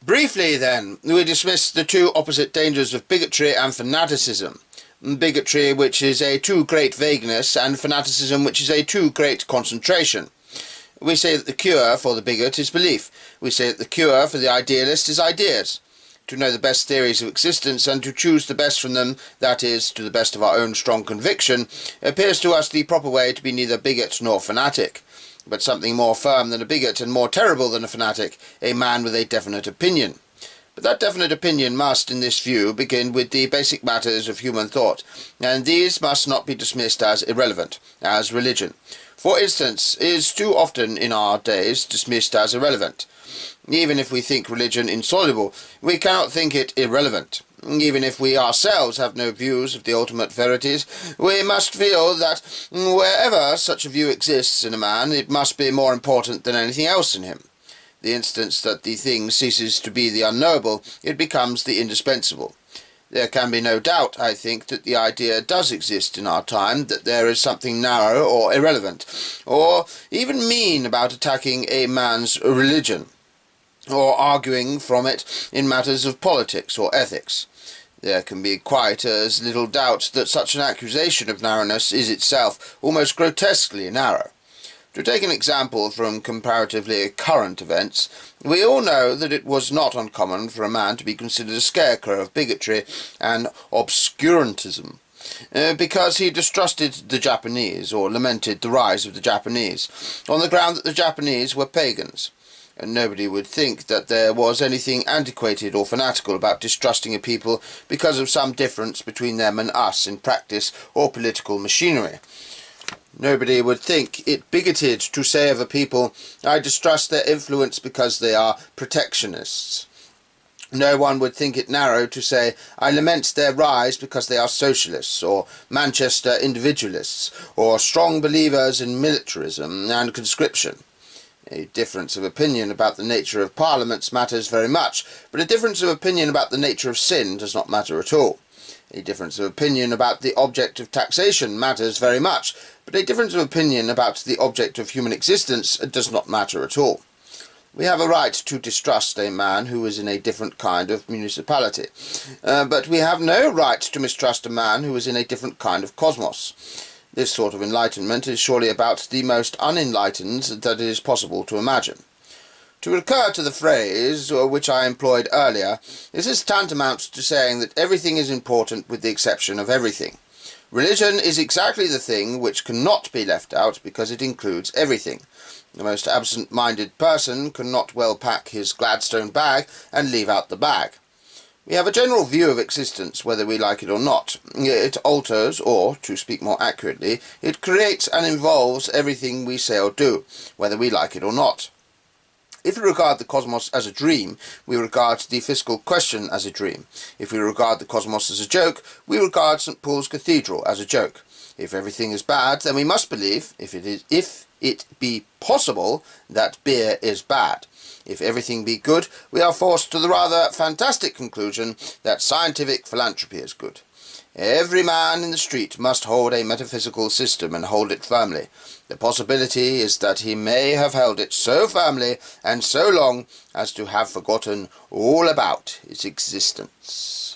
Briefly then, we dismiss the two opposite dangers of bigotry and fanaticism. Bigotry, which is a too great vagueness, and fanaticism, which is a too great concentration. We say that the cure for the bigot is belief. We say that the cure for the idealist is ideas. To know the best theories of existence and to choose the best from them, that is, to the best of our own strong conviction, appears to us the proper way to be neither bigot nor fanatic, but something more firm than a bigot and more terrible than a fanatic, a man with a definite opinion. But that definite opinion must, in this view, begin with the basic matters of human thought, and these must not be dismissed as irrelevant, as religion, for instance, is too often in our days dismissed as irrelevant. Even if we think religion insoluble, we cannot think it irrelevant. Even if we ourselves have no views of the ultimate verities, we must feel that wherever such a view exists in a man, it must be more important than anything else in him. The instant that the thing ceases to be the unknowable, it becomes the indispensable. There can be no doubt, I think, that the idea does exist in our time, that there is something narrow or irrelevant, or even mean about attacking a man's religion, or arguing from it in matters of politics or ethics. There can be quite as little doubt that such an accusation of narrowness is itself almost grotesquely narrow. To take an example from comparatively current events, we all know that it was not uncommon for a man to be considered a scarecrow of bigotry and obscurantism, because he distrusted the Japanese, or lamented the rise of the Japanese, on the ground that the Japanese were pagans. And nobody would think that there was anything antiquated or fanatical about distrusting a people because of some difference between them and us in practice or political machinery. Nobody would think it bigoted to say of a people, I distrust their influence because they are protectionists. No one would think it narrow to say, I lament their rise because they are socialists, or Manchester individualists, or strong believers in militarism and conscription. A difference of opinion about the nature of parliaments matters very much, but a difference of opinion about the nature of sin does not matter at all. A difference of opinion about the object of taxation matters very much, but a difference of opinion about the object of human existence does not matter at all. We have a right to distrust a man who is in a different kind of municipality, but we have no right to mistrust a man who is in a different kind of cosmos. This sort of enlightenment is surely about the most unenlightened that it is possible to imagine. To recur to the phrase which I employed earlier, this is tantamount to saying that everything is important with the exception of everything. Religion is exactly the thing which cannot be left out because it includes everything. The most absent-minded person cannot well pack his Gladstone bag and leave out the bag. We have a general view of existence, whether we like it or not. It alters, or, to speak more accurately, it creates and involves everything we say or do, whether we like it or not. If we regard the cosmos as a dream, we regard the fiscal question as a dream. If we regard the cosmos as a joke, we regard St. Paul's Cathedral as a joke. If everything is bad, then we must believe, if it be possible, that beer is bad. If everything be good, we are forced to the rather fantastic conclusion that scientific philanthropy is good. Every man in the street must hold a metaphysical system and hold it firmly. The possibility is that he may have held it so firmly and so long as to have forgotten all about its existence.